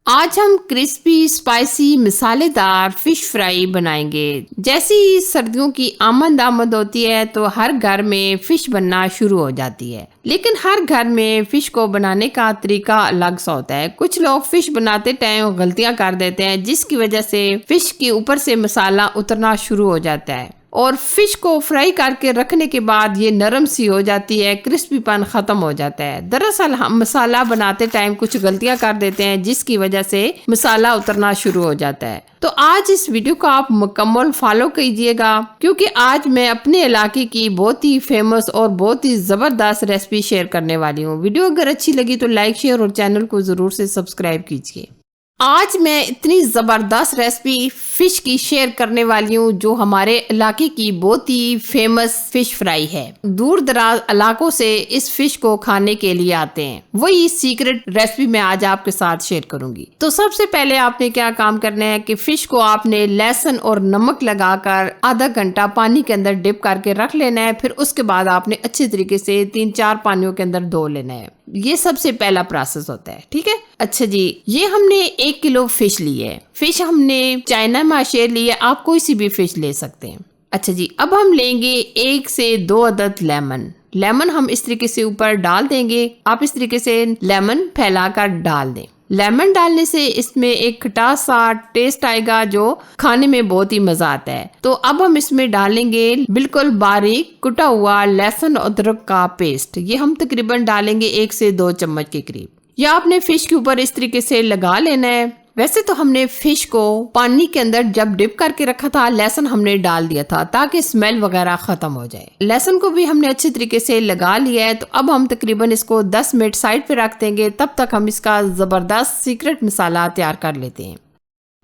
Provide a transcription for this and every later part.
आज हम crispy spicy मसालेदार फिश फ्राई बनाएंगे। जैसे ही सर्दियों की आमद होती है तो हर घर में फिश बनना शुरू हो जाती है, लेकिन हर घर में फिश को बनाने का तरीका अलग सा होता है। कुछ लोग फिश बनाते टाइम गलतियां कर देते हैं, जिसकी वजह से फिश के ऊपर से मसाला उतरना शुरू हो जाता है और फिश को फ्राई करके रखने के बाद ये नरम सी हो जाती है, क्रिस्पीपन खत्म हो जाता है। दरअसल हम मसाला बनाते टाइम कुछ गलतियां कर देते हैं, जिसकी वजह से मसाला उतरना शुरू हो जाता है। तो आज इस वीडियो को आप मुकम्मल फॉलो कीजिएगा, क्योंकि आज मैं अपने इलाके की बहुत ही फेमस और बहुत ही जबरदस्त रेसिपी शेयर करने वाली हूँ। वीडियो अगर अच्छी लगी तो लाइक, शेयर और चैनल को जरूर से सब्सक्राइब कीजिए। आज मैं इतनी ज़बरदस्त रेसिपी फिश की शेयर करने वाली हूँ जो हमारे इलाके की बहुत ही फेमस फिश फ्राई है। दूर दराज इलाकों से इस फिश को खाने के लिए आते हैं। वही सीक्रेट रेसिपी मैं आज आपके साथ शेयर करूंगी। तो सबसे पहले आपने क्या काम करना है कि फिश को आपने लहसुन और नमक लगाकर आधा घंटा पानी के अंदर डिप करके रख लेना है। फिर उसके बाद आपने अच्छे तरीके से 3-4 पानियों के अंदर धो लेना है। ये सबसे पहला प्रोसेस होता है, ठीक है। अच्छा जी, ये हमने 1 किलो फिश ली है। फिश हमने चाइना मार्शेल ली है, आप कोई सी भी फिश ले सकते हैं। अच्छा जी, अब हम लेंगे 1 से 2 अदद लेमन हम इस तरीके से ऊपर डाल देंगे। आप इस तरीके से लेमन फैलाकर डाल दें। लेमन डालने से इसमें एक खटास सा टेस्ट आएगा जो खाने में बहुत ही मजा आता है। तो अब हम इसमें डालेंगे बिल्कुल बारीक कुटा हुआ लहसुन अदरक का पेस्ट। ये हम तकरीबन डालेंगे 1 से 2 चम्मच के करीब। या आपने फिश के ऊपर इस तरीके से लगा लेना है। वैसे तो हमने फिश को पानी के अंदर जब डिप करके रखा था, लहसुन हमने डाल दिया था ताकि स्मेल वगैरह खत्म हो जाए। लहसुन को भी हमने अच्छे तरीके से लगा लिया है। तो अब हम तकरीबन इसको 10 मिनट साइड पे रख देंगे। तब तक हम इसका जबरदस्त सीक्रेट मसाला तैयार कर लेते हैं।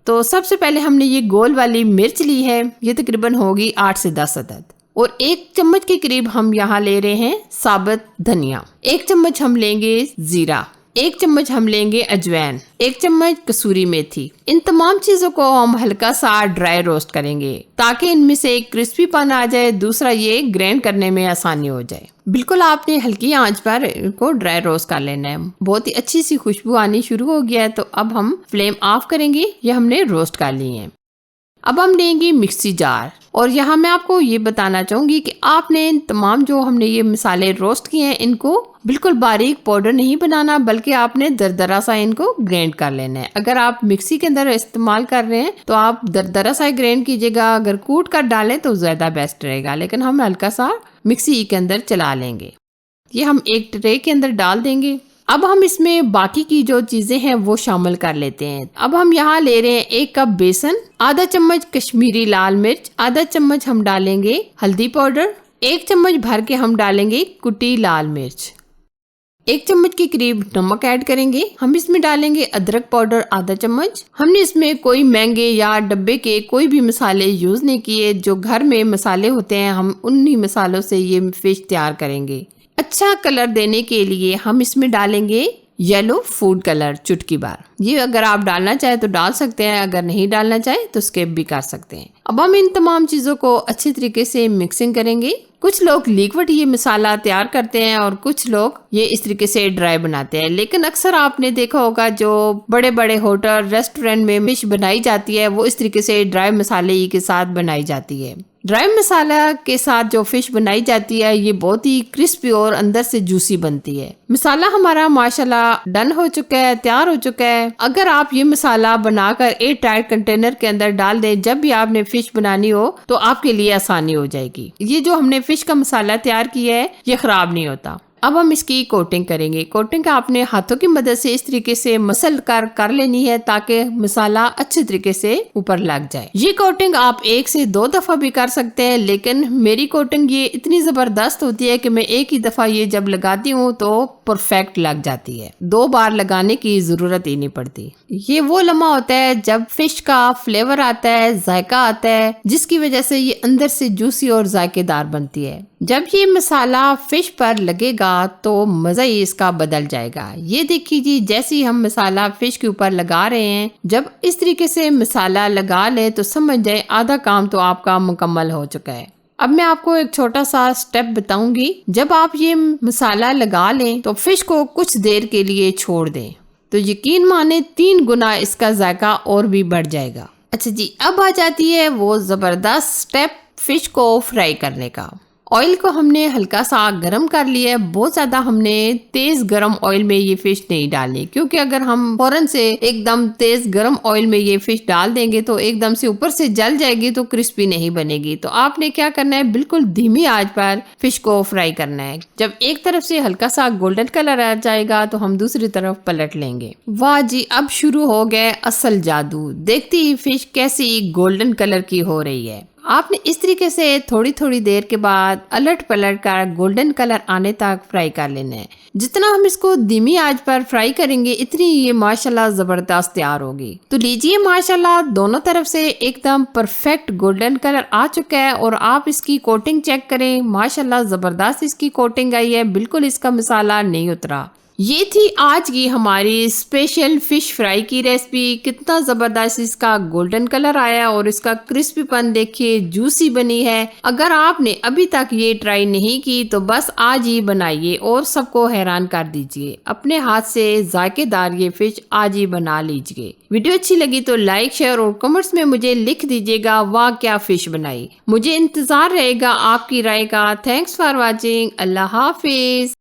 तो सबसे पहले हमने ये गोल वाली मिर्च ली है, ये तकरीबन होगी 8 से 10 अदद। और 1 चम्मच के करीब हम यहाँ ले रहे हैं साबुत धनिया। 1 चम्मच हम लेंगे जीरा, 1 चम्मच हम लेंगे अजवाइन, 1 चम्मच कसूरी मेथी। इन तमाम चीजों को हम हल्का सा ड्राई रोस्ट करेंगे ताकि इनमें से एक क्रिस्पीपन आ जाए, दूसरा ये ग्राइंड करने में आसानी हो जाए। बिल्कुल आपने हल्की आंच पर इनको ड्राई रोस्ट कर लेना है। बहुत ही अच्छी सी खुशबू आनी शुरू हो गया है। तो अब हम फ्लेम ऑफ करेंगे। ये हमने रोस्ट कर ली है। अब हम लेंगे मिक्सी जार और यहाँ मैं आपको ये बताना चाहूंगी कि आपने तमाम जो हमने ये मसाले रोस्ट किए हैं इनको बिल्कुल बारीक पाउडर नहीं बनाना, बल्कि आपने दरदरा सा इनको ग्राइंड कर लेना है। अगर आप मिक्सी के अंदर इस्तेमाल कर रहे हैं तो आप दरदरा सा ग्राइंड कीजिएगा। अगर कूट कर डालें तो ज्यादा बेस्ट रहेगा, लेकिन हम हल्का सा मिक्सी के अंदर चला लेंगे। ये हम एक ट्रे के अंदर डाल देंगे। अब हम इसमें बाकी की जो चीजें हैं वो शामिल कर लेते हैं। अब हम यहाँ ले रहे हैं 1 कप बेसन, आधा चम्मच कश्मीरी लाल मिर्च, आधा चम्मच हम डालेंगे हल्दी पाउडर, 1 चम्मच भर के हम डालेंगे कुटी लाल मिर्च, 1 चम्मच के करीब नमक ऐड करेंगे। हम इसमें डालेंगे अदरक पाउडर आधा चम्मच। हमने इसमें कोई महंगे या डब्बे के कोई भी मसाले यूज नहीं किए। जो घर में मसाले होते हैं हम उन्हीं मसालों से ये फिश तैयार करेंगे। अच्छा कलर देने के लिए हम इसमें डालेंगे येलो फूड कलर चुटकी भर। ये अगर आप डालना चाहे तो डाल सकते हैं, अगर नहीं डालना चाहे तो स्किप भी कर सकते हैं। अब हम इन तमाम चीजों को अच्छे तरीके से मिक्सिंग करेंगे। कुछ लोग लिक्विड ये मसाला तैयार करते हैं और कुछ लोग ये इस तरीके से ड्राई बनाते हैं, लेकिन अक्सर आपने देखा होगा जो बड़े बड़े होटल रेस्टोरेंट में फिश बनाई जाती है वो इस तरीके से ड्राई मसाले के साथ बनाई जाती है। ड्राई मसाला के साथ जो फिश बनाई जाती है ये बहुत ही क्रिस्पी और अंदर से जूसी बनती है। मसाला हमारा माशाल्लाह डन हो चुका है, तैयार हो चुका है। अगर आप ये मसाला बनाकर एक टाइट कंटेनर के अंदर डाल दें, जब भी आपने फिश बनानी हो तो आपके लिए आसानी हो जाएगी। ये जो हमने फिश का मसाला तैयार किया है ये खराब नहीं होता। अब हम इसकी कोटिंग करेंगे। कोटिंग आपने हाथों की मदद से इस तरीके से मसल कर लेनी है ताकि मसाला अच्छे तरीके से ऊपर लग जाए। ये कोटिंग आप 1 से 2 दफा भी कर सकते हैं, लेकिन मेरी कोटिंग ये इतनी जबरदस्त होती है कि मैं एक ही दफा ये जब लगाती हूँ तो परफेक्ट लग जाती है। 2 बार लगाने की जरूरत ही नहीं पड़ती। ये वो लम्हा होता है जब फिश का फ्लेवर आता है, जायका आता है, जिसकी वजह से ये अंदर से जूसी और जायकेदार बनती है। जब ये मसाला फिश पर लगेगा तो मजा ही इसका बदल जाएगा। ये देखिए जी, जैसे ही हम मसाला फिश के ऊपर लगा रहे हैं, जब इस तरीके से मसाला लगा ले तो समझ जाए आधा काम तो आपका मुकम्मल हो चुका है। अब मैं आपको एक छोटा सा स्टेप बताऊंगी। जब आप ये मसाला लगा लें तो फिश को कुछ देर के लिए छोड़ दें तो यकीन माने 3 गुना इसका जायका और भी बढ़ जाएगा। अच्छा जी, अब आ जाती है वो ज़बरदस्त स्टेप फिश को फ्राई करने का। ऑयल को हमने हल्का सा गरम कर लिया है। बहुत ज़्यादा हमने तेज़ गरम ऑयल में ये फ़िश नहीं डालनी, क्योंकि अगर हम फ़ौरन से एकदम तेज़ गरम ऑयल में ये फ़िश डाल देंगे तो एकदम से ऊपर से जल जाएगी, तो क्रिस्पी नहीं बनेगी। तो आपने क्या करना है, बिल्कुल धीमी आंच पर फ़िश को फ्राई करना है। जब एक तरफ से हल्का सा गोल्डन कलर आ जाएगा तो हम दूसरी तरफ पलट लेंगे। वाह जी, अब शुरू हो गए असल जादू। देखती ही फ़िश कैसी गोल्डन कलर की हो रही है। आपने इस तरीके से थोड़ी थोड़ी देर के बाद अलट पलट कर गोल्डन कलर आने तक फ्राई कर लेना है। जितना हम इसको धीमी आंच पर फ्राई करेंगे इतनी ये माशाल्लाह जबरदस्त तैयार होगी। तो लीजिए, माशाल्लाह दोनों तरफ से एकदम परफेक्ट गोल्डन कलर आ चुका है। और आप इसकी कोटिंग चेक करें, माशाल्लाह जबरदस्त इसकी कोटिंग आई है, बिल्कुल इसका मसाला नहीं उतरा। ये थी आज की हमारी स्पेशल फिश फ्राई की रेसिपी। कितना ज़बरदस्त इसका गोल्डन कलर आया और इसका क्रिस्पीपन देखिए, जूसी बनी है। अगर आपने अभी तक ये ट्राई नहीं की तो बस आज ही बनाइए और सबको हैरान कर दीजिए। अपने हाथ से जायकेदार ये फिश आज ही बना लीजिए। वीडियो अच्छी लगी तो लाइक, शेयर और कमेंट्स में मुझे लिख दीजिएगा वाह क्या फिश बनाई। मुझे इंतज़ार रहेगा आपकी राय का। Thanks for watching. अल्लाह हाफिज़।